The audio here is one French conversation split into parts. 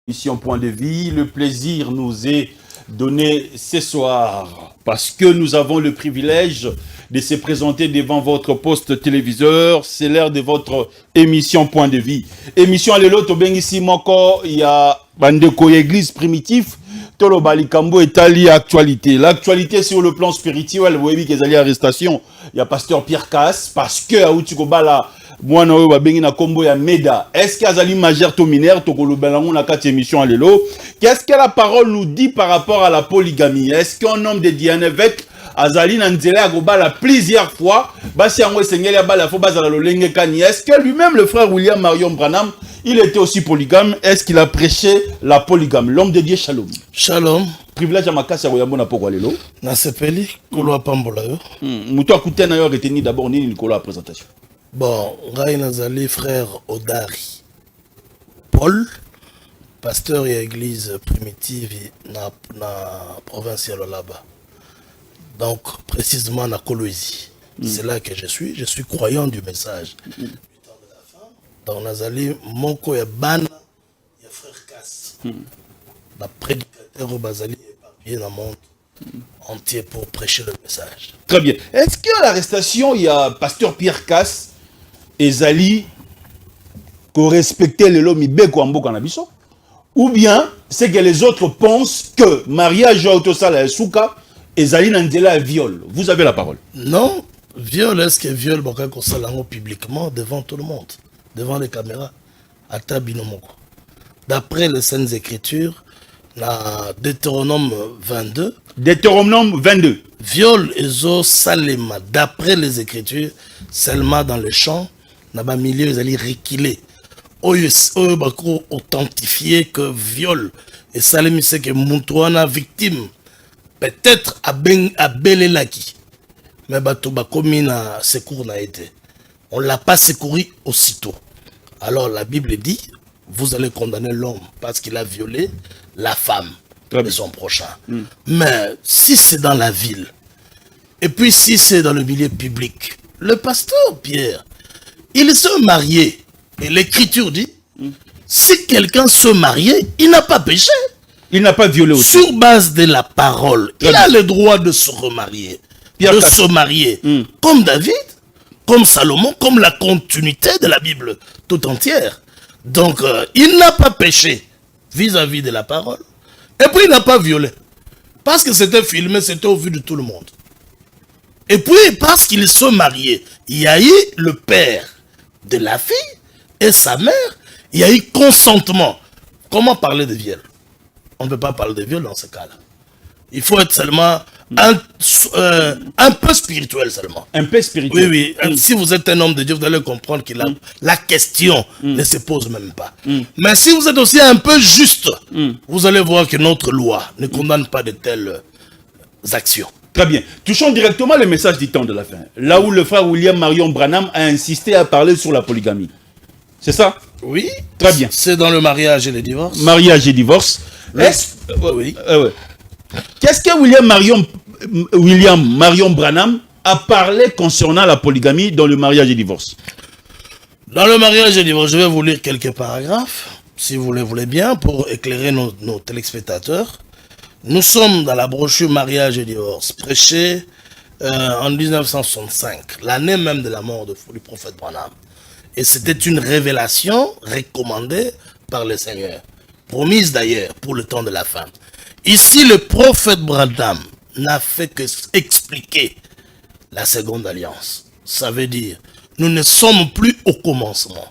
Mission Point de Vie, le plaisir nous est donné ce soir parce que nous avons le privilège de se présenter devant votre poste téléviseur. C'est l'heure de votre émission Point de Vie. Émission à l'autre, bien ici, il y a Bandeko Église primitif. Tolo Balikambo est allié à actualité. L'actualité sur le plan spirituel, vous voyez qu'il y a arrestation. Il y a pasteur Pierre Casse parce que à Outikobala, moi na ba bengi na kombo ya Meda. Est-ce qu'il y a Azali majeur tominaire tokolo belango na 4 émissions à l'élo? Qu'est-ce que la parole nous dit par rapport à la polygamie? Est-ce qu'un homme de Dianevek Azali Nanzele Agobala plusieurs fois, basi yango esengeli abala fo bazala lolenge kani? Est-ce que lui-même le frère William Marion Branham, il était aussi polygame? Est-ce qu'il a prêché la polygame? L'homme de Dieu, shalom. Shalom. Privilège à makasi ya koyambo na poko lelo. Na sepeli kolo pambola yo. Muto akute na yo reteni d'abord nini likolo la présentation. Bon, ngai nazali frère Odari Paul, pasteur et église primitive na province ya Lolaba. Donc précisément na Kolwezi. C'est là que je suis croyant du message. Donc nazali moko ya bana ya frère Casse. La prédicateur au Bazali éparpillé dans le monde entier pour prêcher le message. Très bien. Est-ce que l'arrestation, il y a pasteur Pierre Casse et Zali qu'on respectait le lomi beko ambo kanabiso? Ou bien c'est que les autres pensent que mariage autosala et souka et Zali Nandela viol? Vous avez la parole. Non, viol, est-ce que viol boka ko salango publiquement devant tout le monde, devant les caméras, à Tabinomoko? D'après les Saintes Écritures, la Deutéronome 22. Deutéronome 22. Viol ezo salema. D'après les Écritures, seulement dans les champs, n'a pas milieu ils allaient reculer. Oyo bako authentifié que viol et salemi c'est que mutuana victime peut-être à belelaki. Mais bato bakomi na secours na été. On l'a pas secouru aussitôt. Alors la Bible dit, vous allez condamner l'homme parce qu'il a violé la femme de son prochain. Mais si c'est dans la ville, et puis si c'est dans le milieu public, le pasteur Pierre, il se mariait. Et l'écriture dit, si quelqu'un se mariait, il n'a pas péché. Il n'a pas violé aussi. Sur base de la parole, il a le droit de se remarier. De se marier. Comme David, comme Salomon, comme la continuité de la Bible tout entière. Donc, il n'a pas péché vis-à-vis de la parole. Et puis, il n'a pas violé. Parce que c'était filmé, c'était au vu de tout le monde. Et puis, parce qu'il se mariait, il y a eu le père de la fille et sa mère. Il y a eu consentement. Comment parler de viol? On ne peut pas parler de viol dans ce cas-là. Il faut être seulement un peu spirituel seulement. Un peu spirituel. Oui, oui. Si vous êtes un homme de Dieu, vous allez comprendre que la question ne se pose même pas. Mais si vous êtes aussi un peu juste, vous allez voir que notre loi ne condamne pas de telles actions. Très bien. Touchons directement le message du temps de la fin. Là où le frère William Marion Branham a insisté à parler sur la polygamie. C'est ça? Oui. Très bien. C'est dans le mariage et le divorce. Mariage et divorce. Oui. Qu'est-ce que William Marion Branham a parlé concernant la polygamie dans le mariage et divorce? Dans le mariage et divorce, je vais vous lire quelques paragraphes, si vous le voulez bien, pour éclairer nos téléspectateurs. Nous sommes dans la brochure mariage et divorce, prêchée en 1965, l'année même de la mort du prophète Branham. Et c'était une révélation recommandée par le Seigneur, promise d'ailleurs pour le temps de la fin. Ici, le prophète Branham n'a fait que expliquer la seconde alliance. Ça veut dire, nous ne sommes plus au commencement.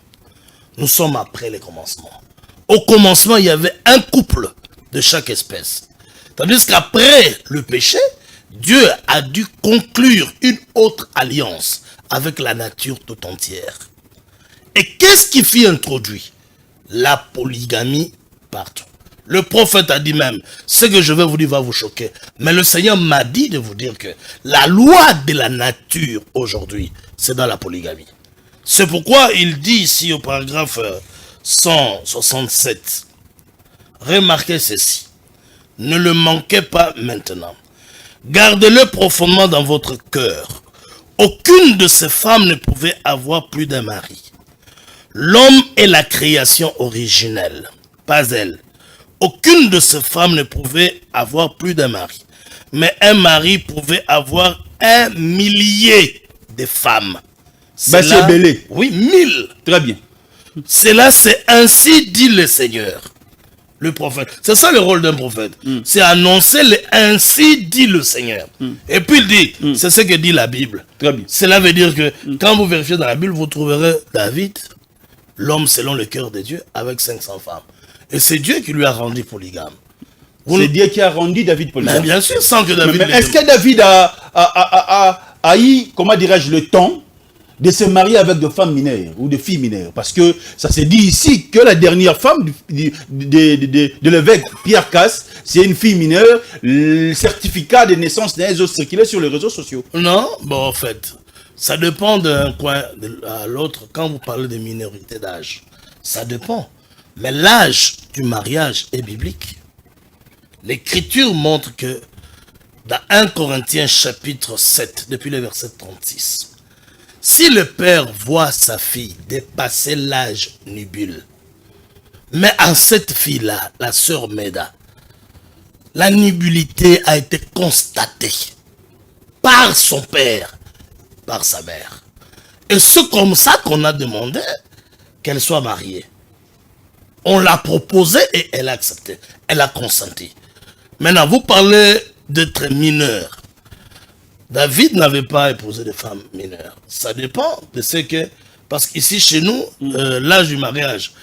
Nous sommes après le commencement. Au commencement, il y avait un couple de chaque espèce. Tandis qu'après le péché, Dieu a dû conclure une autre alliance avec la nature tout entière. Et qu'est-ce qui fut introduit? La polygamie partout. Le prophète a dit même, ce que je vais vous dire va vous choquer. Mais le Seigneur m'a dit de vous dire que la loi de la nature aujourd'hui, c'est dans la polygamie. C'est pourquoi il dit ici au paragraphe 167, remarquez ceci, ne le manquez pas maintenant. Gardez-le profondément dans votre cœur. Aucune de ces femmes ne pouvait avoir plus d'un mari. L'homme est la création originelle, pas elle. aucune de ces femmes ne pouvait avoir plus d'un mari. Mais un mari pouvait avoir 1 millier de femmes. Bah, c'est belé. Oui, 1000. Très bien. Cela, c'est ainsi dit le Seigneur. Le prophète. C'est ça le rôle d'un prophète. C'est annoncer le ainsi dit le Seigneur. Et puis il dit, c'est ce que dit la Bible. Très bien. Cela veut dire que quand vous vérifiez dans la Bible, vous trouverez David, l'homme selon le cœur de Dieu, avec 500 femmes. Et c'est Dieu qui lui a rendu polygame. C'est Dieu qui a rendu David polygame. Mais bien sûr, sans que David... Mais est-ce que David a eu, comment dirais-je, le temps de se marier avec des femmes mineures ou des filles mineures? Parce que ça se dit ici que la dernière femme de l'évêque Pierre Casse, c'est une fille mineure. Le certificat de naissance n'est pas circulé sur les réseaux sociaux. Non, bon, en fait, ça dépend d'un coin à l'autre quand vous parlez de minorité d'âge. Ça dépend. Mais l'âge du mariage est biblique. L'Écriture montre que dans 1 Corinthiens chapitre 7, depuis le verset 36, si le père voit sa fille dépasser l'âge nubile, mais à cette fille-là, la sœur Méda, la nubilité a été constatée par son père, par sa mère. Et c'est comme ça qu'on a demandé qu'elle soit mariée. On l'a proposé et elle a accepté. Elle a consenti. Maintenant, vous parlez d'être mineur. David n'avait pas épousé de femmes mineures. Ça dépend de ce que... Parce qu'ici, chez nous, l'âge du mariage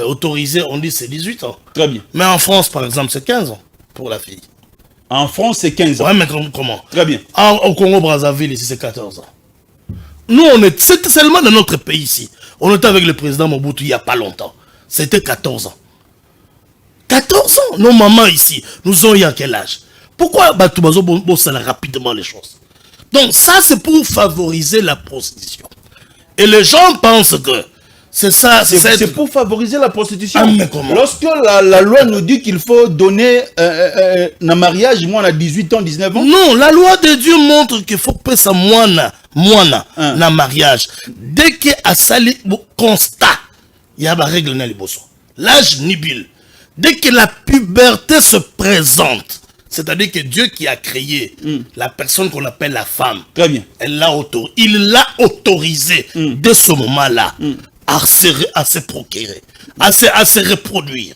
autorisé, on dit c'est 18 ans. Très bien. Mais en France, par exemple, c'est 15 ans pour la fille. En France, c'est 15 ans. Ouais, mais comment? Très bien. Au Congo-Brazzaville, ici, c'est 14 ans. Nous, c'était seulement dans notre pays ici. On était avec le président Mobutu il n'y a pas longtemps. C'était 14 ans. 14 ans. Nos mamans ici, nous ont eu à quel âge? Pourquoi Batoubazo bosse rapidement les choses? Donc ça, c'est pour favoriser la prostitution. Et les gens pensent que c'est ça. C'est pour favoriser la prostitution. Ah, mais comment? Lorsque la loi nous dit qu'il faut donner un mariage, moi, on a 18 ans, 19 ans. Non, la loi de Dieu montre qu'il faut payer ça moine na mariage. Dès qu'il y a sali constat, il y a une règle dans les bossons. L'âge nubile. Dès que la puberté se présente, c'est-à-dire que Dieu qui a créé la personne qu'on appelle la femme, très bien, il l'a autorisé dès ce moment-là à se procurer, à se reproduire,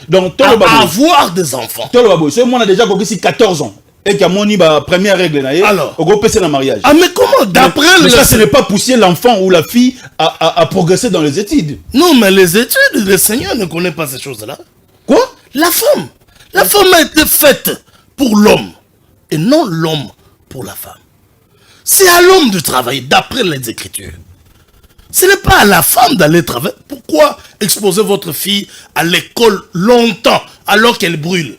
donc, à avoir des enfants. Ce monde a déjà 14 ans. Et qu'il y a mon première règle, alors, on peut passer dans le mariage. Ah, mais comment? D'après mais ça, ce n'est pas pousser l'enfant ou la fille à progresser dans les études. Non, mais les études, le Seigneur ne connaît pas ces choses-là. Quoi? La femme. La femme a été faite pour l'homme et non l'homme pour la femme. C'est à l'homme de travailler d'après les Écritures. Ce n'est pas à la femme d'aller travailler. Pourquoi exposer votre fille à l'école longtemps alors qu'elle brûle?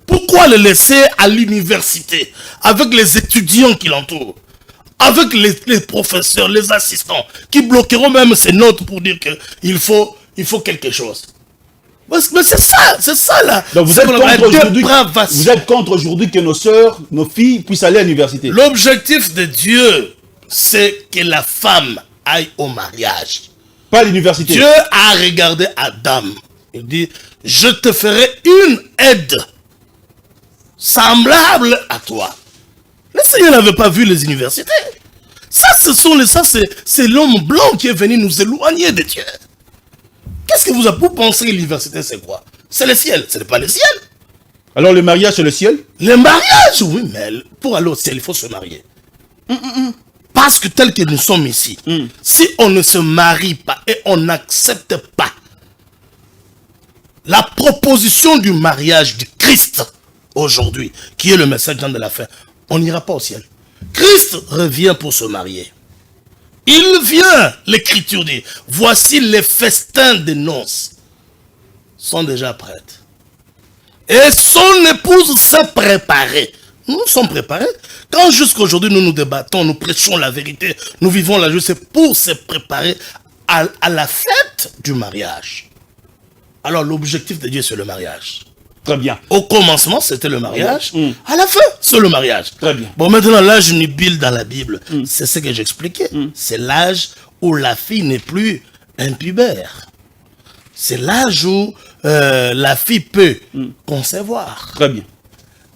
Pourquoi le laisser à l'université avec les étudiants qui l'entourent, avec les professeurs, les assistants qui bloqueront même ses notes pour dire qu'il faut quelque chose? Mais c'est ça là. Donc vous êtes contre aujourd'hui que nos sœurs, nos filles puissent aller à l'université. L'objectif de Dieu, c'est que la femme aille au mariage. Pas à l'université. Dieu a regardé Adam. Il dit, je te ferai une aide semblable à toi. Le Seigneur n'avait pas vu les universités. Ça, c'est l'homme blanc qui est venu nous éloigner de Dieu. Qu'est-ce que vous pensez que l'université, c'est quoi? C'est le ciel, ce n'est pas le ciel. Alors le mariage, c'est le ciel? Le mariage, oui, mais pour aller au ciel, il faut se marier. Parce que tel que nous sommes ici, si on ne se marie pas et on n'accepte pas la proposition du mariage du Christ aujourd'hui, qui est le message de la fin, on n'ira pas au ciel. Christ revient pour se marier. Il vient, l'Écriture dit, voici les festins des noces sont déjà prêtes. Et son épouse s'est préparée. Nous sommes préparés. Quand jusqu'aujourd'hui nous nous débattons, nous prêchons la vérité, nous vivons la justice, c'est pour se préparer à la fête du mariage. Alors l'objectif de Dieu, c'est le mariage. Très bien. Au commencement, c'était le mariage. À la fin, c'est le mariage. Très bien. Bon, maintenant, l'âge nubile dans la Bible, c'est ce que j'expliquais. C'est l'âge où la fille n'est plus un pubère. C'est l'âge où la fille peut concevoir. Très bien.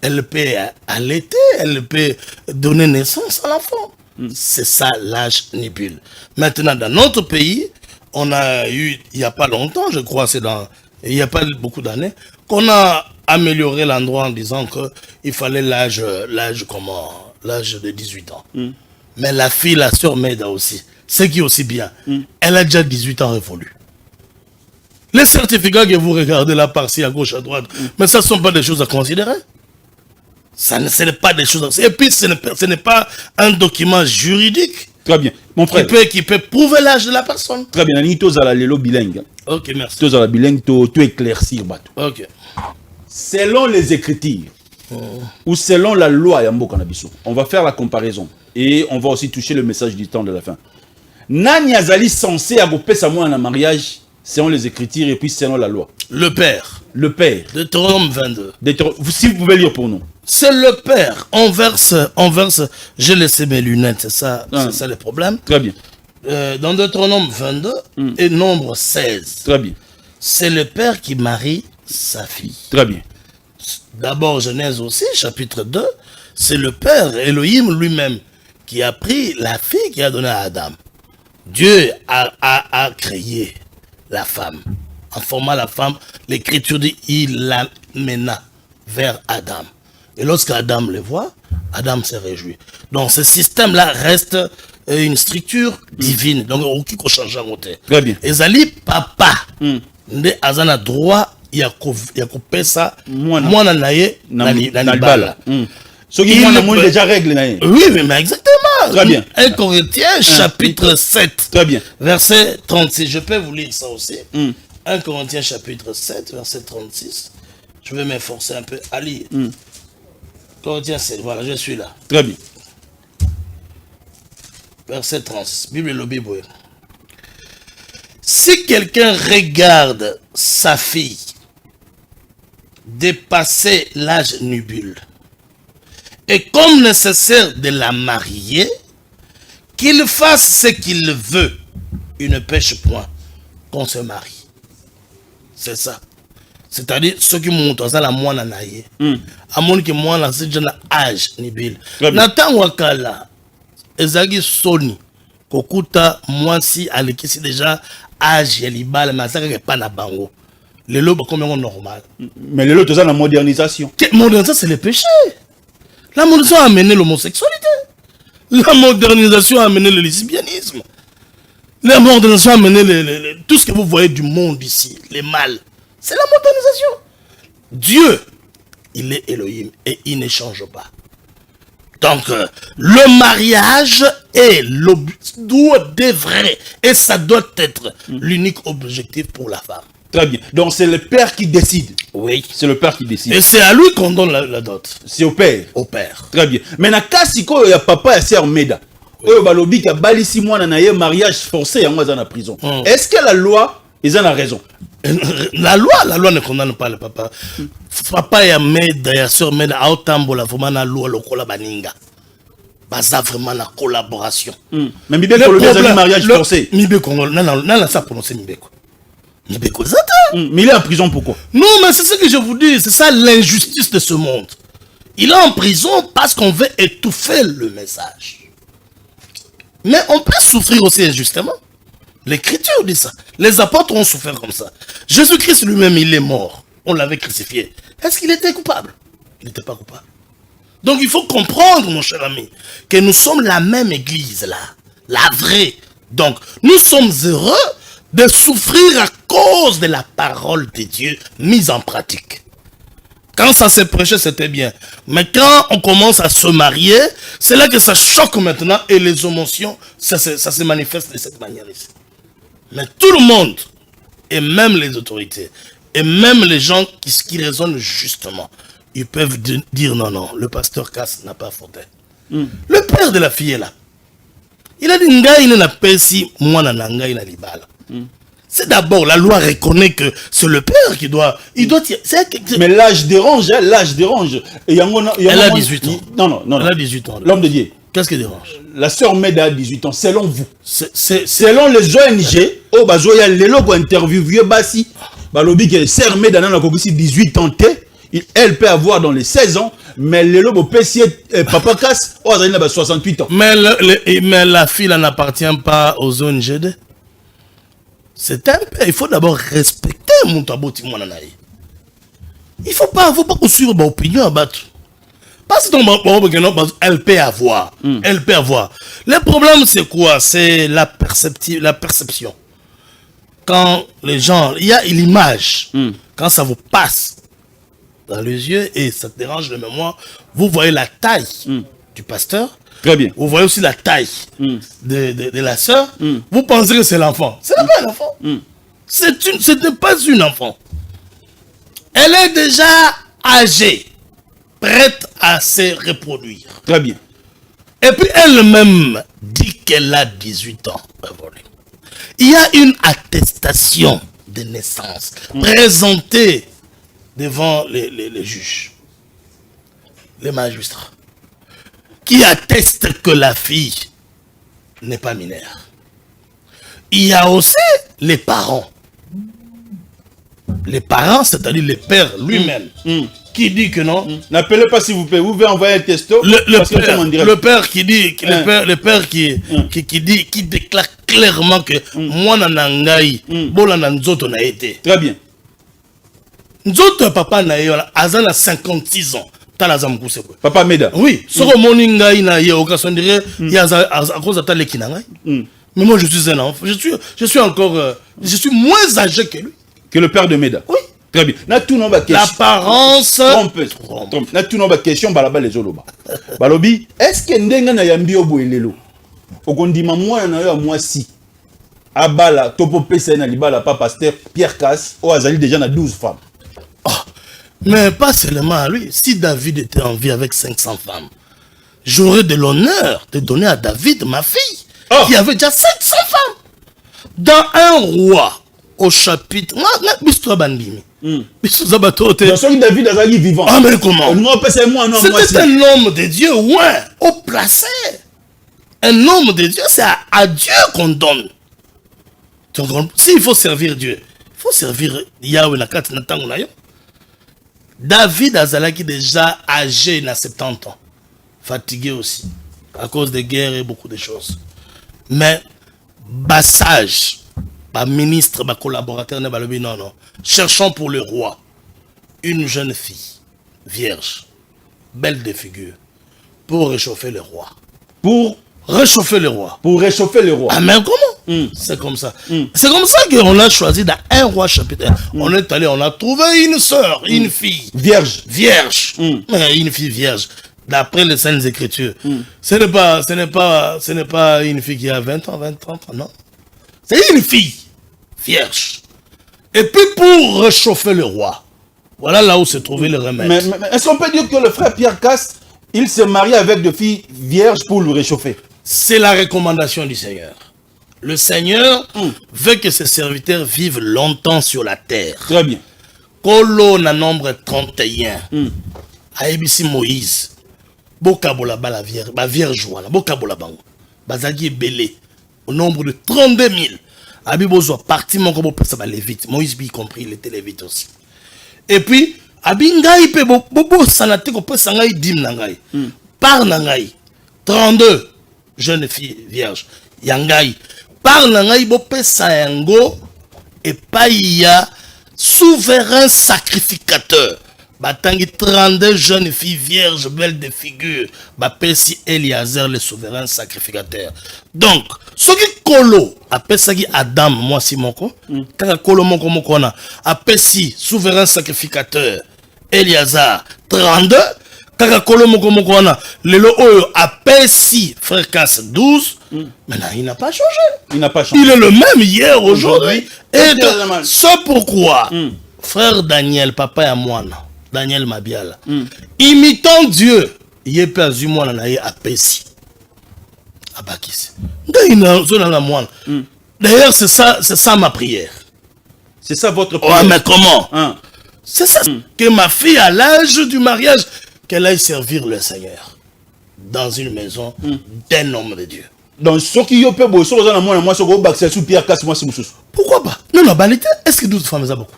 Elle peut allaiter, elle peut donner naissance à l'enfant. C'est ça l'âge nubile. Maintenant, dans notre pays, on a eu, il n'y a pas longtemps, je crois, il n'y a pas beaucoup d'années, qu'on a amélioré l'endroit en disant qu'il fallait l'âge de 18 ans. Mais la fille, la sœur Meda aussi, ce qui est aussi bien, elle a déjà 18 ans révolus. Les certificats que vous regardez là, par-ci, à gauche, à droite, mais ça ne sont pas des choses à considérer. Ce n'est pas des choses à... Et puis, ce n'est pas un document juridique. Très bien. Mon frère. Qui peut prouver l'âge de la personne. Très bien. Nani tozala lelo bilingue. Ok, merci. Tozala bilingue, to éclaircir bato. Ok. Selon les écritures, ou selon la loi Yambo Kanabiso, on va faire la comparaison. Et on va aussi toucher le message du temps de la fin. Nani azali censé agopé sa moi en mariage, selon les écritures et puis selon la loi. Le père. Le père. Deutéronome 22. Si vous pouvez lire pour nous. C'est le père. On verse, j'ai laissé mes lunettes, c'est ça le problème. Très bien. Dans Deutéronome 22 et Nombre 16. Très bien. C'est le père qui marie sa fille. Très bien. D'abord, Genèse aussi, chapitre 2, c'est le père, Elohim lui-même, qui a pris la fille qu'il a donnée à Adam. Dieu a créé la femme. En formant la femme, l'écriture dit il l'amena vers Adam. Et lorsque Adam le voit, Adam se réjouit. Donc ce système-là reste une structure divine. Donc aucun ne change en côté. Très bien. Ezali papa. Nde azana droit ya couper ça. Moi naye na libala. Ce qui est déjà règle. Oui, mais exactement. Très bien. 1 Corinthiens chapitre 7. Très bien. Verset 36. Je peux vous lire ça aussi. 1 Corinthiens chapitre 7, verset 36. Je vais m'efforcer un peu à lire. Corinthiens 7, voilà, je suis là. Très bien. Verset 36. Bible et le Bible. Si quelqu'un regarde sa fille dépasser l'âge nubile, et comme nécessaire de la marier, qu'il fasse ce qu'il veut, il ne pêche point qu'on se marie. C'est ça. C'est-à-dire, ceux qui montent à la moine naïe, à mon qui moine c'est déjà âge nibile. Nathan Wakala, Ezagi Sony, Kokuta, moi si, Alekisi déjà âge yalibal, mais ça n'est pas na bango. Le lobe comme normal. Mais le lobe, c'est la modernisation. Modernisation, c'est le péché. La modernisation a amené l'homosexualité. La modernisation a amené le lesbianisme. La modernisation a amené tout ce que vous voyez du monde ici, les mâles. C'est la modernisation. Dieu, il est Elohim et il ne change pas. Donc, le mariage est devrait et ça doit être l'unique objectif pour la femme. Très bien. Donc, c'est le père qui décide. Oui. C'est le père qui décide. Et c'est à lui qu'on donne la dot. C'est au père. Au père. Très bien. Mais na kasiko ya papa et sœur Meda. Oyo balobi ka balisi mwana na ye mariage forcé yango za na prison. Est-ce que la loi ils ont raison? La loi ne condamne pas le papa. Papa et Meda, et sœur Meda, a autambola vraiment la loi lokola baninga. Baza vraiment la collaboration. Mais Mibé pour le mariage forcé. Mibé Congo, non, ça prononcer Mibé quoi. Mibé quoi ça? Mais il est en prison pourquoi? Non, mais c'est ce que je vous dis, c'est ça l'injustice de ce monde. Il est en prison parce qu'on veut étouffer le message. Mais on peut souffrir aussi injustement. L'écriture dit ça. Les apôtres ont souffert comme ça. Jésus-Christ lui-même, il est mort. On l'avait crucifié. Est-ce qu'il était coupable? Il n'était pas coupable. Donc il faut comprendre, mon cher ami, que nous sommes la même église là. La vraie. Donc nous sommes heureux de souffrir à cause de la parole de Dieu mise en pratique. Quand ça s'est prêché, c'était bien. Mais quand on commence à se marier, c'est là que ça choque maintenant et les émotions, ça se manifeste de cette manière ici. Mais tout le monde, et même les autorités, et même les gens qui raisonnent justement, ils peuvent dire non, le pasteur Cass n'a pas fauté. Le père de la fille est là. Il a dit, Ngai n'a pas si moi n'a ngai na libala. C'est d'abord, la loi reconnaît que c'est le père qui doit... Mais l'âge dérange, hein, l'âge dérange. Elle a 18 ans. Non. Elle a 18 ans. L'homme de Dieu. Qu'est-ce qui dérange? La sœur Meda a 18 ans, selon vous. Selon les ONG, oh, bazoya lelo ko interviewer basi. Balobi que sœur Meda na ko 18 ans elle peut avoir dans les 16 ans, mais lelo bo pesier papa casse oh ça na 68 ans. Mais la fille n'appartient pas aux ONG. C'est un peu, il faut d'abord respecter mon taboti mon anaï. Il faut pas construire mon opinion à battre. Parce que elle peut avoir. Elle peut avoir. Le problème, c'est quoi? C'est la perception. Quand les gens, il y a l'image. Quand ça vous passe dans les yeux et ça dérange le mémoire, vous voyez la taille du pasteur. Très bien. Vous voyez aussi la taille de la sœur. Vous pensez que c'est l'enfant. Ce n'est pas un enfant. Ce n'est pas une enfant. Elle est déjà âgée, prête à se reproduire. Très bien. Et puis elle-même dit qu'elle a 18 ans. Il y a une attestation de naissance présentée devant les juges, les magistrats, qui atteste que la fille n'est pas mineure. Il y a aussi les parents. Les parents, c'est-à-dire le père lui-même, qui dit que non. N'appelez pas s'il vous plaît, vous pouvez envoyer un texto. Le père qui dit, le père qui déclare clairement que moi nanangai, bola nanzoto na été. Très bien. Nzoto papa na yo, azan a 56 ans. Papa Meda. Oui, ce que mon ingai na yo, on dirait, il y a à cause de ta lekinangai. Mais moi je suis un enfant, je suis encore, je suis moins âgé que lui. Que le père de Meda. Oui. Très bien. L'apparence. Trompe. Na tout nomba question balaba les oloba. Balobi, est-ce que ndenga na yambi oboelelo? Okondima mwana na yo moi si. Abala topo pesa na libala pa pasteur Pierre Casse o azali déjà na 12 femmes. Mais pas seulement à lui. Si David était en vie avec 500 femmes, j'aurais de l'honneur de donner à David ma fille, qui avait déjà 700 femmes. Dans un roi, au chapitre... David azali vivant. Ah mais comment? C'était un homme de Dieu, ouais, au placé. Un homme de Dieu, c'est à Dieu qu'on donne. S'il faut servir Dieu, il faut servir Yahweh na kati na tango na yo. David azalaki déjà âgé, il a 70 ans. Fatigué aussi, à cause des guerres et beaucoup de choses. Mais, sage, ministre, collaborateur, non. Cherchons pour le roi une jeune fille, vierge, belle de figure, pour réchauffer le roi. Pour réchauffer le roi. Pour réchauffer le roi. Ah mais comment? C'est comme ça. C'est comme ça qu'on a choisi dans un roi chapitre 1. On est allé, on a trouvé une sœur, une fille. Vierge. Vierge. Une fille vierge. D'après les Saintes Écritures. Ce n'est pas une fille qui a 20 ans, 30 ans, non. C'est une fille vierge. Et puis pour réchauffer le roi, voilà là où se trouvait le remède. Mais est-ce qu'on peut dire que le frère Pierre Casse, il s'est marié avec des filles vierges pour le réchauffer? C'est la recommandation du Seigneur. Le Seigneur veut que ses serviteurs vivent longtemps sur la terre. Très bien. Kolo na nombre 31. Aïbisi Moïse. Bokabola la vierge wana. Bokabola bango. Bazagi belé. Au nombre de 32 000. Abibozo parti mon kobo pesa ba lévite. Moïse y compris, il était lévite aussi. Et puis abingai pe bobo sanate ko pesa ngai dim nangai. Par nangai 32 jeunes filles vierges. Yangai par nangai bo pesa yango et pas ya souverain sacrificateur. Batangi 32 jeunes filles vierges belles de figure. Bapesi Eliezer le souverain sacrificateur. Donc, ce qui kolo apesaki Adam moi si moko, kaka kolo moko moko na apesi souverain sacrificateur Eliezer 32, kaka kolo moko moko na lelo oyo apesi frère Casse 12. Maintenant, il n'a pas changé. Il n'a pas changé. Il est le même hier, aujourd'hui. Et c'est pourquoi frère Daniel, papa et moi, Daniel Mabiala, imitant Dieu, il est perdu moi na ye apesi. Abakis. D'ailleurs, c'est ça ma prière. C'est ça votre prière. Oh, mais comment? C'est ça que ma fille, à l'âge du mariage, qu'elle aille servir le Seigneur. dans une maison d'un homme de Dieu. Donc, ceux qui ont peur, ceux qui ont Pierre Casse, moi, c'est mon Pourquoi pas? Non, non, banalité, est-ce que 12 femmes, c'est beaucoup?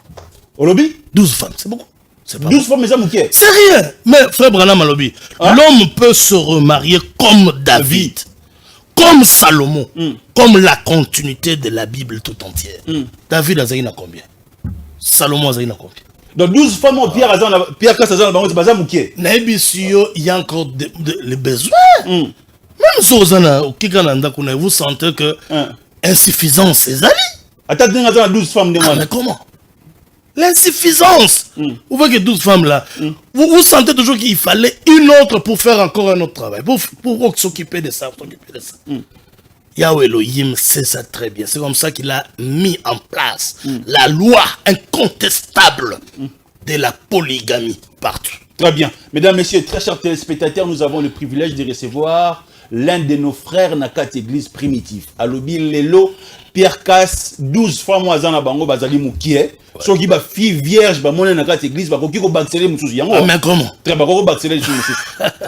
Au lobby 12 femmes, c'est beaucoup. 12 femmes, c'est beaucoup. C'est rien. Mais frère Branham à lobby, l'homme peut se remarier comme David, comme Salomon, comme la continuité de la Bible tout entière. David a Zaïna combien? Salomon a Zaïna combien? Donc 12 femmes, Pierre Casse, c'est pas ça, Mouké. Il y a encore les besoins. Même si vous sentez que insuffisance, c'est Zali. Attends, 12 femmes de moi. Mais comment? L'insuffisance. Vous voyez que 12 femmes là, vous sentez toujours qu'il fallait une autre pour faire encore un autre travail, pour s'occuper de ça, Yahweh Elohim sait ça très bien. C'est comme ça qu'il a mis en place la loi incontestable de la polygamie partout. Très bien. Mesdames, Messieurs, très chers téléspectateurs, nous avons le privilège de recevoir l'un de nos frères Nakat Église primitive. Alobi Lelo, Pierre Casse, 12 femmes à Bango Bazali Moukie. Ceux qui ba fille vierge, ba mon Nakat Église, ba qui ko baxeler mususu. Mais comment? Très ba ko baxeler mususu.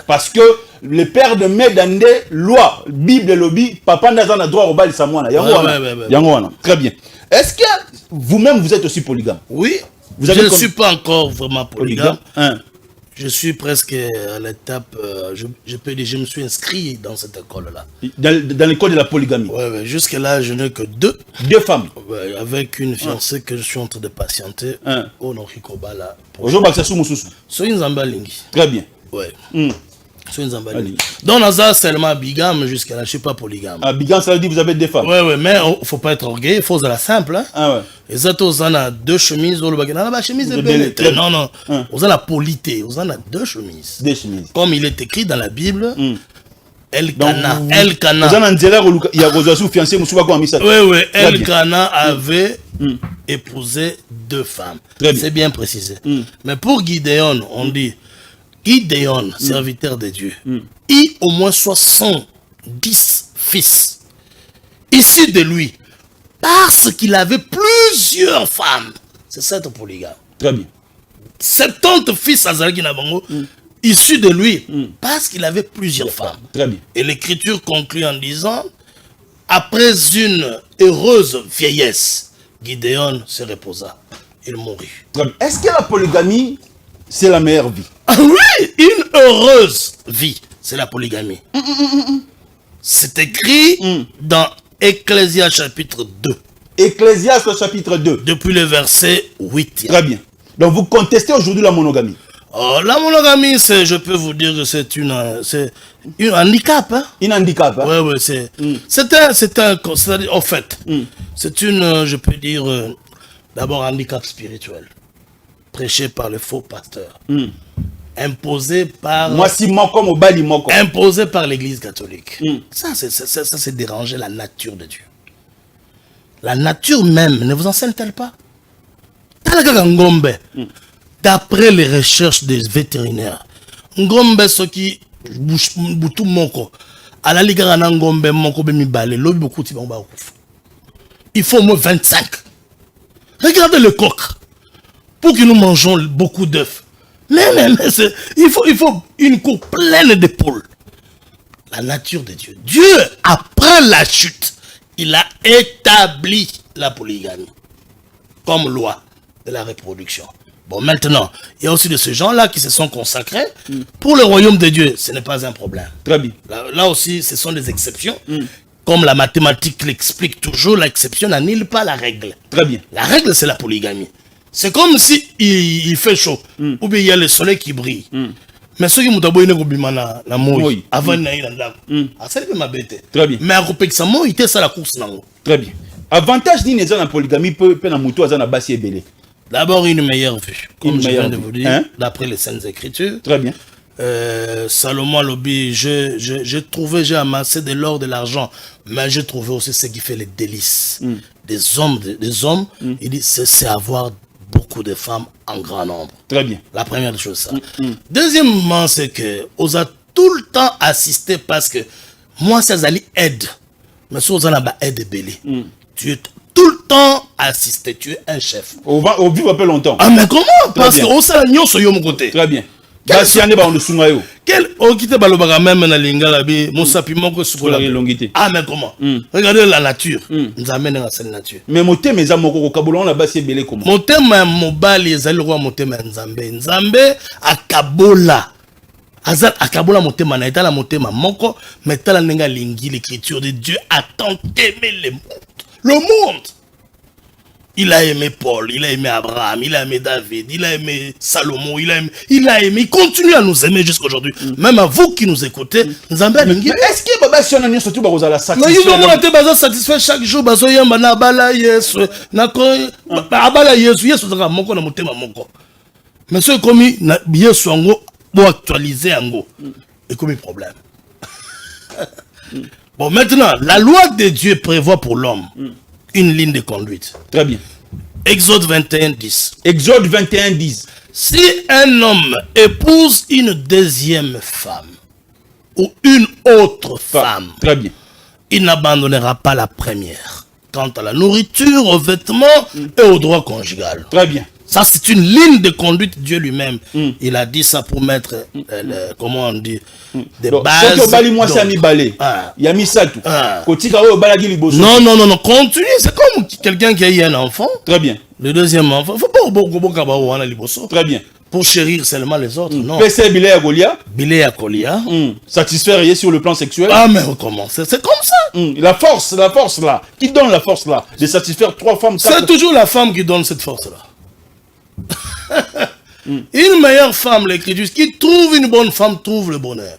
Parce que le père de Medande, loi, Bible lobby, papa n'a pas droit au bal Samoana. Yango. Très bien. Est-ce que vous-même vous êtes aussi polygame? Oui. Je ne suis pas encore vraiment polygame. Je suis presque à l'étape, je peux dire, je me suis inscrit dans cette école-là. Dans l'école de la polygamie? Oui, jusque-là, je n'ai que deux. Deux femmes? Ouais, avec une fiancée que je suis en train de patienter au Norikoba là. Aujourd'hui, c'est Soumoussou. Soy Nzambalingi. Très bien. Ouais. Soy Nzambalingi. Donc, on a seulement bigame jusqu'à là, je ne suis pas polygame. Ah, bigame, ça veut dire que vous avez deux femmes? Oui, mais il ne faut pas être orgueilleux, il faut faire la simple. Hein. Ah ouais. Et ça, on a deux chemises, on a chemise est belle. Non, non. On a la polité, on a deux chemises. Deux chemises. Comme il est écrit dans la Bible, Elkana. Elkana. Vous avez un dialogue où il y a Rosassou fiancé, Moussouba Kouamissa. Oui, Elkana avait épousé deux femmes. C'est bien précisé. Mais pour Gideon, on dit Gideon, serviteur de Dieu, il au moins 70 fils issus de lui. Parce qu'il avait plusieurs femmes. C'est ça ton polygame. Très bien. 70 fils à Zalaki Nabango, issus de lui, parce qu'il avait plusieurs femmes. Très bien. Et l'écriture conclut en disant, après une heureuse vieillesse, Gideon se reposa. Il mourut. Est-ce que la polygamie, c'est la meilleure vie? Ah oui, une heureuse vie, c'est la polygamie. C'est écrit dans Ecclésias chapitre 2. Ecclésias chapitre 2. Depuis le verset 8. Très bien. Donc vous contestez aujourd'hui la monogamie? Oh, la monogamie, je peux vous dire que c'est un handicap. Hein? Un handicap, hein? Oui, c'est-à-dire, en fait, c'est je peux dire, d'abord un handicap spirituel, prêché par le faux pasteur, imposé par... Moi, si moi comme au Bali, moi comme... Imposé par l'église catholique. Ça, c'est déranger la nature de Dieu. La nature même ne vous enseigne-t-elle pas? D'après les recherches des vétérinaires, Ngombe soki butu moko ala ligara na ngombe moko be mibale lobi beaucoup ti ba kufa. Il faut au moins 25. Regardez le coq. Pour que nous mangeons beaucoup d'œufs. Mais il faut une cour pleine de poules. La nature de Dieu. Dieu, après la chute, il a établi la polygamie comme loi de la reproduction. Bon, maintenant, il y a aussi de ces gens-là qui se sont consacrés. Pour le royaume de Dieu, ce n'est pas un problème. Très bien. Là aussi, ce sont des exceptions. Comme la mathématique l'explique toujours, l'exception n'annule pas la règle. Très bien. La règle, c'est la polygamie. C'est comme si il fait chaud, ou bien il y a le soleil qui brille. Mais ceux qui m'ont dit na moi avant na ina ça peut m'embêter. Très bien. Mais à côté ça moi était ça la course nango. Très bien. Avantage ni neza na polygamie peut na muto azana basi ebele. D'abord une meilleure vue, comme je viens de vous dire, hein? d'après les Saintes Écritures. Très bien. Salomon Lobi, j'ai amassé de l'or, de l'argent, mais j'ai trouvé aussi ce qui fait les délices des hommes. Il dit c'est avoir beaucoup de femmes en grand nombre. Très bien. La première chose, ça. Deuxièmement, c'est que on a tout le temps assisté parce que moi, ça allait aide. Mais si on a aide belé, tu es tout le temps assisté, tu es un chef. On vit un peu longtemps. Ah, mais comment? Parce que on s'est sur mon côté. Très bien. Basi ane ba on sunga yo. Quel okite balobaka même na lingala bi mosapi moko sukola longité. Ah mais comment? Regardez la nature. Nous amène dans cette nature. Mais motema eza moko ko kabula on la basi belé comment? Motema mobali ezali roi motema nzambe. Nzambe akabola. Azal akabola motema na etala motema moko mais tala nenga lingi l'écriture de Dieu a tant aimé le monde. Le monde. Il a aimé Paul, il a aimé Abraham, il a aimé David, il a aimé Salomon, il continue à nous aimer jusqu'aujourd'hui. Même à vous qui nous écoutez, nous en est-ce que Baba si on a surtout la satisfaction? Non, il faut satisfait chaque jour, bazo yamba na bala Yesu, na ko abala Yesu, Yesu zaka moko na motema moko. Mais ce comme Yesu ngo pour actualiser ngo, et comme problème. Bon, maintenant, la loi de Dieu prévoit pour l'homme une ligne de conduite. Très bien. Exode 21, 10. Exode 21, 10. Si un homme épouse une deuxième femme ou une autre femme, très bien, il n'abandonnera pas la première. Quant à la nourriture, aux vêtements et au droit conjugal. Très bien. Ça, c'est une ligne de conduite, Dieu lui-même. Il a dit ça pour mettre, comment on dit, des bases. Non, continue. C'est comme quelqu'un qui a eu un enfant. Très bien. Le deuxième enfant. Il ne faut pas. Très bien. Pour chérir seulement les autres, non. Bilé à Golia. Satisfaire sur le plan sexuel. Ah, mais comment? C'est comme ça. La force là. Qui donne la force là de satisfaire 3 femmes? C'est toujours la femme qui donne cette force là. Une meilleure femme, l'écriture, qui trouve une bonne femme, trouve le bonheur.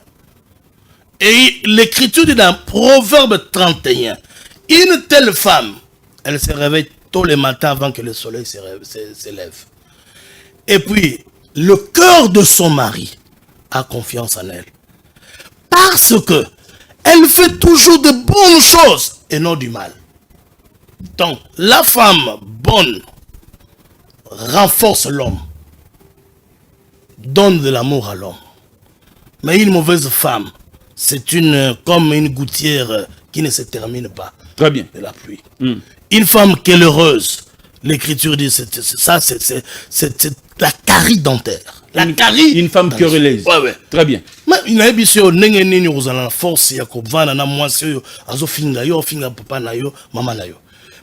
Et l'écriture dit dans Proverbe 31, une telle femme, elle se réveille tôt le matin avant que le soleil s'élève. Et puis, le cœur de son mari a confiance en elle. Parce que elle fait toujours de bonnes choses et non du mal. Donc, la femme bonne renforce l'homme, donne de l'amour à l'homme. Mais une mauvaise femme, c'est comme une gouttière qui ne se termine pas. Très bien. De la pluie. Une femme qui est heureuse, l'écriture dit, c'est la carie dentaire. La carie. Une femme querelleuse. Ouais. Très bien. Mais il y a une force, il y a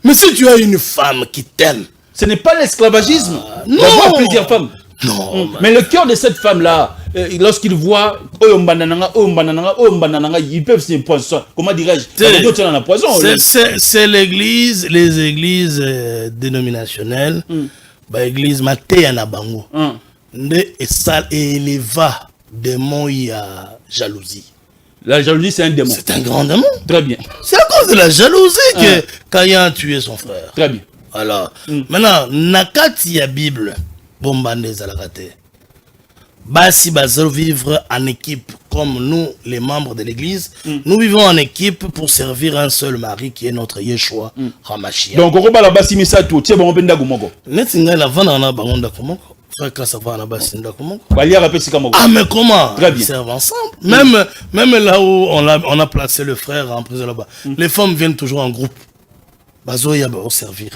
mais si tu as une femme qui t'aime, ce n'est pas l'esclavagisme d'avoir plusieurs femmes. Non. Mais le cœur de cette femme-là, lorsqu'il voit ils peuvent se poisson. Comment dirais-je? C'est l'église, les églises dénominationnelles, l'église Matéa Nabango. Et ça éleva démon, il y a jalousie. La jalousie, c'est un démon. C'est un grand démon. Très bien. C'est à cause de la jalousie que Caïn a tué son frère. Très bien. Alors, maintenant, nakati ya Bible, bombande zalakate. Basi bazalo vivre en équipe comme nous, les membres de l'église. Nous vivons en équipe pour servir un seul mari qui est notre Yeshua Hamashia. Donc, on va la basi misato, tiens bon benda gumoko. Netinga la vana na bangonda komoko. Frère ça va na basi nda komoko. Ah mais comment? Très bien. Ils servent ensemble. Même là où on a placé le frère en prison là-bas. Les femmes viennent toujours en groupe. Bazoya va servir,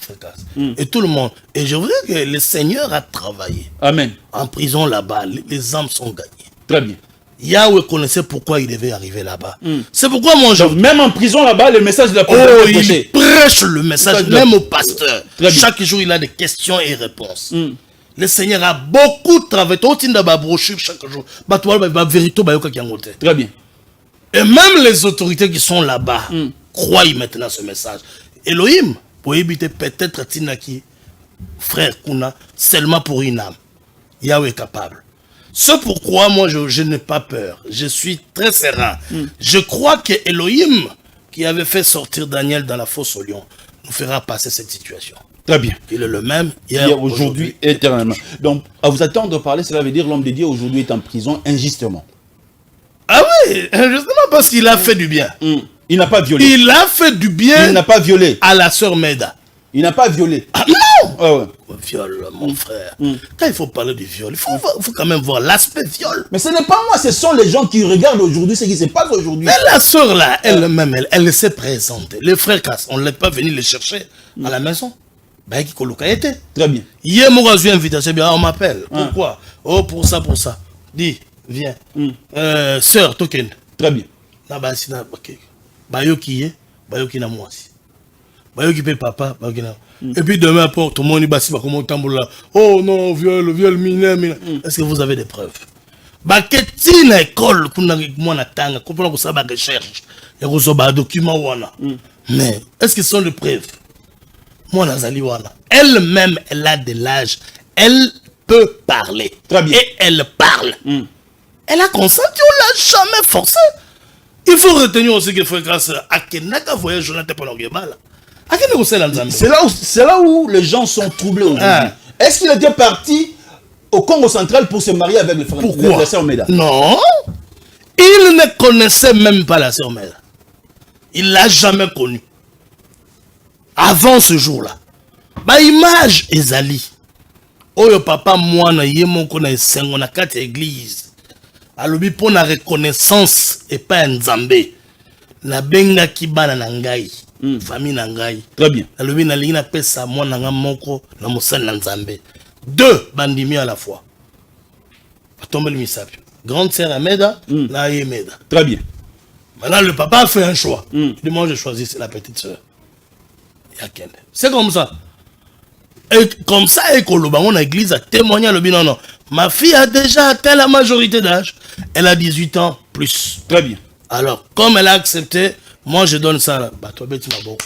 et tout le monde. Et je voudrais que le Seigneur a travaillé. Amen. En prison là-bas, les âmes sont gagnées. Très bien. Yahweh connaissait pourquoi il devait arriver là-bas. C'est pourquoi moi je... Même en prison là-bas, le message de la parole. Oh, il prêche le message, même au pasteur. Chaque jour, il a des questions et réponses. Le Seigneur a beaucoup travaillé. Chaque jour. Très bien. Et même les autorités qui sont là-bas croient maintenant ce message. Elohim, pour éviter peut-être Tinaki, frère Kuna, seulement pour une âme. Yahweh est capable. C'est pourquoi moi je n'ai pas peur. Je suis très serein. Je crois que Elohim, qui avait fait sortir Daniel dans la fosse au lion, nous fera passer cette situation. Très bien. Il est le même hier, aujourd'hui, éternellement. Donc, à vous attendre parler, cela veut dire l'homme de Dieu aujourd'hui est en prison injustement. Ah oui, injustement parce qu'il a fait du bien. Il n'a pas violé. Il a fait du bien. Il n'a pas violé. À la sœur Meda. Il n'a pas violé. Ah non. Ouais. Viol, mon frère. Quand il faut parler du viol, il faut quand même voir l'aspect viol. Mais ce n'est pas moi, ce sont les gens qui regardent aujourd'hui ce qui se passe aujourd'hui. Mais la sœur là, elle-même, elle s'est présentée. Les frères Cass, on ne l'est pas venu les chercher à la maison. Ben, qui était. Très bien. Hier, moi, j'ai une invitation, on m'appelle. Pourquoi? Oh, pour ça. Dis, viens. Sœur, token. Très bien. Na basi na ok. Bayoki ye, bayoki na mwasi. Bayoki pe papa, bayoki na. Et puis demain pour tout le monde basi ba comment tambola. Oh non, viol mineur. Est-ce que vous avez des preuves? Baketi na école kuna mwana tanga, comprendre que ça ba recherche. Ya ko so ba document wana. Mais est-ce que ce sont des preuves? Mwana zali wana. Elle-même elle a de l'âge. Elle peut parler. Très bien. Et elle parle. Elle a consenti, on l'a jamais forcé. Il faut retenir aussi que frère grâce à Kenaka voyage Jonathan Panoguebala. C'est là où les gens sont troublés aujourd'hui. Est-ce qu'il était parti au Congo central pour se marier avec le frère? Pourquoi? La sœur Meda? Non. Il ne connaissait même pas la sœur Meda. Il l'a jamais connue. Avant ce jour-là. Ba image ezali. Oyo papa mwana ye moko na esengo na kati église. Alobi pour la reconnaissance et pas nzambe. Na benga kibana na ngai. Famille na ngai. Très bien. Alobi na lingi na pesa mwana nga moko na mosali na nzambe. Deux bandimi à la fois. Tombe le misapio. Grande sœur Ameda, na Yemeda. Très bien. Maintenant le papa a fait un choix. Il dit moi je choisis la petite sœur. C'est comme ça. Et comme ça, et qu'on a l'église a témoigné le bilan. Non, ma fille a déjà atteint la majorité d'âge. Elle a 18 ans plus. Très bien. Alors, comme elle a accepté, moi je donne ça là. Bah, toi, Betty Mabo.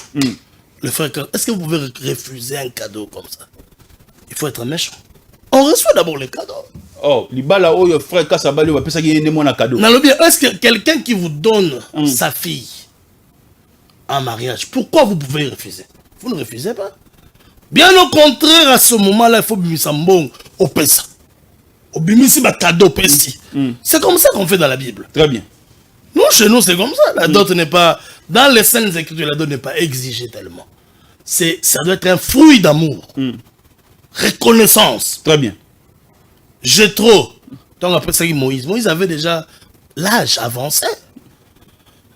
Le frère, est-ce que vous pouvez refuser un cadeau comme ça? Il faut être méchant. On reçoit d'abord les cadeaux. Oh, libala oyo frère Kasabali va penser qu'il y a un cadeau. Non, est-ce que quelqu'un qui vous donne sa fille en mariage, pourquoi vous pouvez refuser? Vous ne refusez pas. Bien au contraire, à ce moment-là, il faut bimisa mbong au pesa. Au bimisi ba cadeau pesi. C'est comme ça qu'on fait dans la Bible. Très bien. Nous, chez nous, c'est comme ça. La dot n'est pas... Dans les scènes écritures, la dot n'est pas exigée tellement. Ça doit être un fruit d'amour. Reconnaissance. Très bien. J'ai trop. Donc après ça, Moïse. Moïse avait déjà l'âge avancé.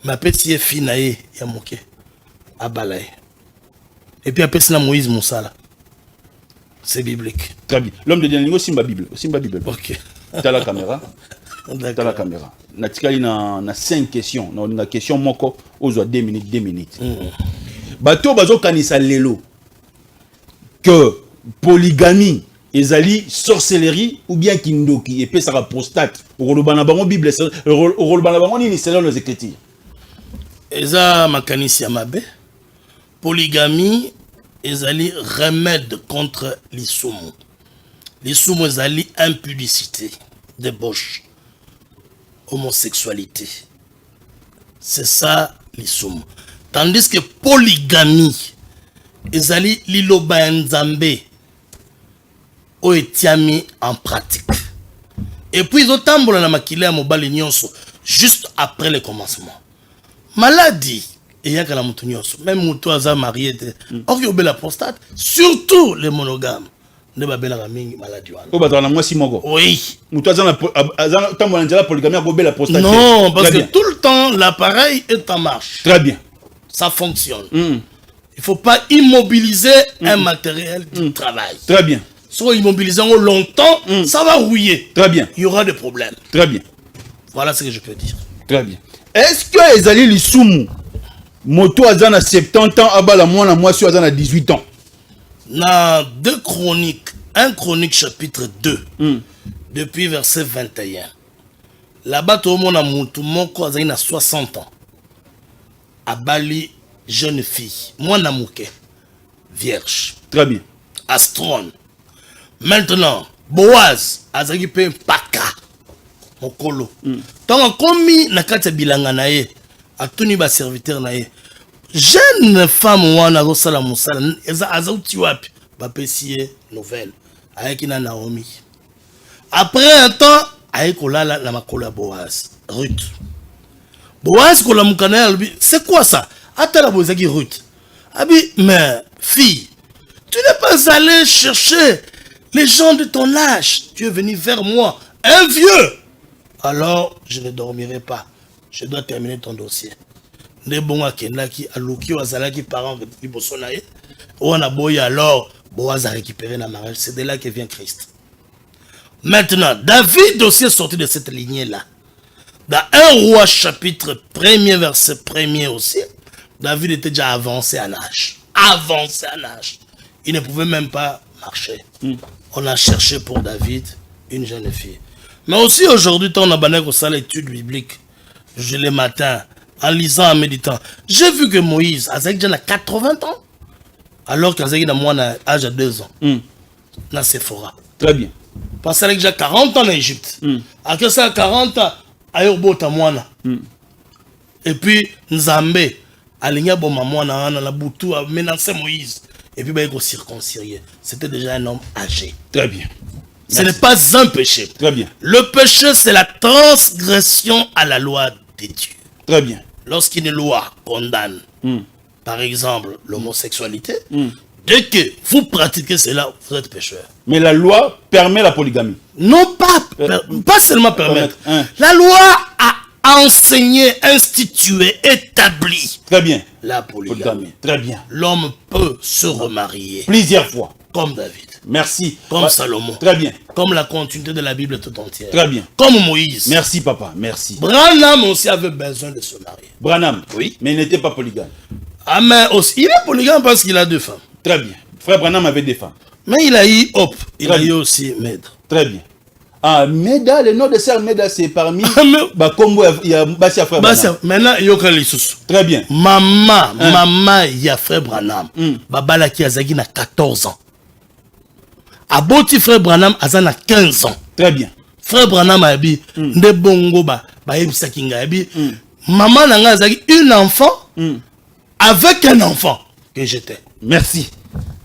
Ma petite fille naïe, il a moqué. À Balaye. Et puis après ça, Moïse Moussala. C'est biblique. Très bien. L'homme de Dieu, Simba Bible. Simba Bible. Ok. T'as la caméra. T'as la caméra. Natikali na 5 questions. Na question moko ozo 2 minutes. Bato bazo kanisa lelo que polygamie ezali sorcellerie ou bien kindoki et puis ça prostate. Rolobana bango Bible, rolobana bango ni selon les écritures. Eza makanisi ya mabe. Polygamie ezali remède contre l'isumu. L'isumu ezali impudicité, débauche, homosexualité. C'est ça l'isumu. Tandis que polygamie ezali liloba nzambe o etiami en pratique. Et puis ils ont tambola na makile ya mobali nyonso juste après le commencement. Maladie et y a que la moutonioso, même mouton a marié, or y a la prostate, surtout les monogames. Ne ba bela mingi maladie wana. O batana moi si moko. Oui. Mouton a tambola njala polygamie a la prostate. Non, parce que tout le temps l'appareil est en marche. Très bien. Ça fonctionne. Il ne faut pas immobiliser un matériel du travail. Très bien. Soit immobilisant longtemps, ça va rouiller. Très bien. Il y aura des problèmes. Très bien. Voilà ce que je peux dire. Très bien. Est-ce que ezali lisumu moto azana 70 ans abala mwana mwasi azana 18 ans? Dans 2 Chroniques, 1 Chronique chapitre 2, depuis verset 21. Là-bas, tout le monde a monté moko azali na 60 ans. Abali jeune fille, mwana mouke, vierge. Très bien. Astron. Maintenant, Boaz azali pe paka. Mokolo. Donc komi na kati bilanga na ye, atuni ba serviteur na ye. Jeune femme wana zo sala musala eza azauti wapi ba pesier nouvelle avec na Naomi. Après un temps, avec kolala na makolo Boaz, Ruth. Boaz kola mukana c'est quoi ça? Attends bozaki Ruth. Abi mais fille, tu n'es pas allé chercher les gens de ton âge. Tu es venu vers moi, un vieux. Alors, je ne dormirai pas. Je dois terminer ton dossier. Ne bonga kenaki aluki wazalaki parent de Bosonaye. On a boy alors Boaz a récupéré la mariage. C'est de là que vient Christ. Maintenant, David aussi est sorti de cette lignée-là. Dans 1 Roi chapitre 1er, verset 1er aussi, David était déjà avancé en âge. Avancé en âge. Il ne pouvait même pas marcher. On a cherché pour David une jeune fille. Mais aussi aujourd'hui, quand on a banné ça l'étude biblique, je le matin, en lisant, en méditant, j'ai vu que Moïse, Azek déjà 80 ans, alors qu'Azek a moins âge de 2 ans. Dans Sephora. Très bien. Parce qu'il a déjà 40 ans en Égypte. Après ça, 40 ans, Ayobota Mwana. Et puis, Nzambe, Aligna Boma Mwana, la Boutou, a menacé Moïse. Et puis, il a circonciré. C'était déjà un homme âgé. Très bien. Ce n'est pas un péché. Très bien. Le péché, c'est la transgression à la loi de Dieu. Très bien. Lorsqu'une loi condamne, par exemple, l'homosexualité, dès que vous pratiquez cela, vous êtes pécheur. Mais la loi permet la polygamie. Non pas seulement permettre. La loi a enseigné, institué, établi Très bien. la polygamie. Très bien. L'homme peut se remarier. Plusieurs fois. Comme David. Merci. Comme Salomon. Très bien. Comme la continuité de la Bible tout entière. Très bien. Comme Moïse. Merci, papa. Merci. Branham aussi avait besoin de se marier. Branham. Oui. Mais il n'était pas polygame. Ah, mais aussi, il est polygame parce qu'il a 2 femmes. Très bien. Frère Branham avait des femmes. Mais il a eu Hop. Il Très a eu bien. aussi Med. Très bien. Ah, Meda, le nom de sœur Meda, c'est parmi. Mais- Bah, Combo, il y a Bassia Frère Branham. Maintenant, il y a les sous. Très bien. Maman, il y a frère Branham. Babala qui a 14 ans. Aboti frère Branham a 15 ans. Très bien. Frère Branham a dit, de bongo ba yebisa kinga a dit, maman n'a pas une enfant avec un enfant que j'étais. Merci.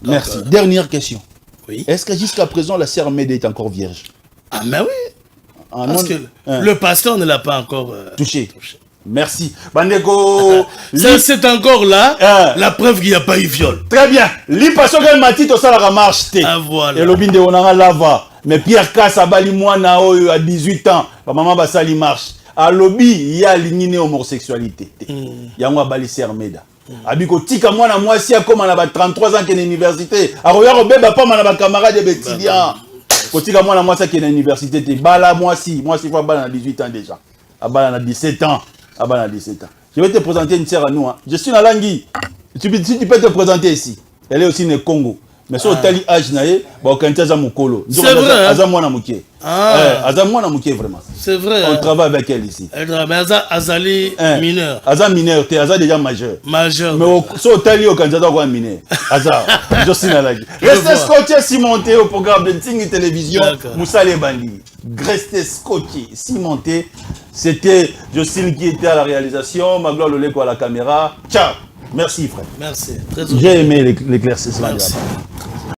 Merci. Dernière question. Oui. Est-ce que jusqu'à présent, la sœur Meda est encore vierge? Ah mais oui. Ah, Parce non, que le pasteur ne l'a pas encore touché. Merci. Bandeko. c'est encore là la preuve qu'il n'y a pas eu viol. Très bien. Li paso que matito ça la marche té. Ah voilà. Et lobinde onanga lava. Mais Pierre Kassa bali mwana oyo à 18 ans. Ba maman ba sali marche. A lobby ya lignine homosexualité. Yango bali sœur Meda. Abiko tika mwana mwasi akoma na ba 33 ans ke na université. A roya ko beba pa na ba camarades étudiants. Kotika mwana mwasi ke na université te bala mwasi fa bala na 18 ans déjà. A bala na 17 ans. Ah bah, 17 ans. Je vais te présenter une sœur à nous. Hein. Je suis dans Langui. Tu peux te présenter ici. Elle est aussi au Congo. Mais sur le tali âge, c'est vrai. Vraiment. C'est vrai. On travaille avec elle ici. Mais Azali mineur. Aza mineur, tu es déjà majeur. Majeur. Mais sur le tali, au Canada, on mineur. Aza, je suis dans Langui. Restez scotché, cimenté au programme de Ting Télévision. Moussa Lebandi. Restez scotché, cimenté. C'était Jocelyne qui était à la réalisation, Magloire Loleko à la caméra. Ciao. Merci frère. Merci. J'ai aimé l'éclaircissement. Merci.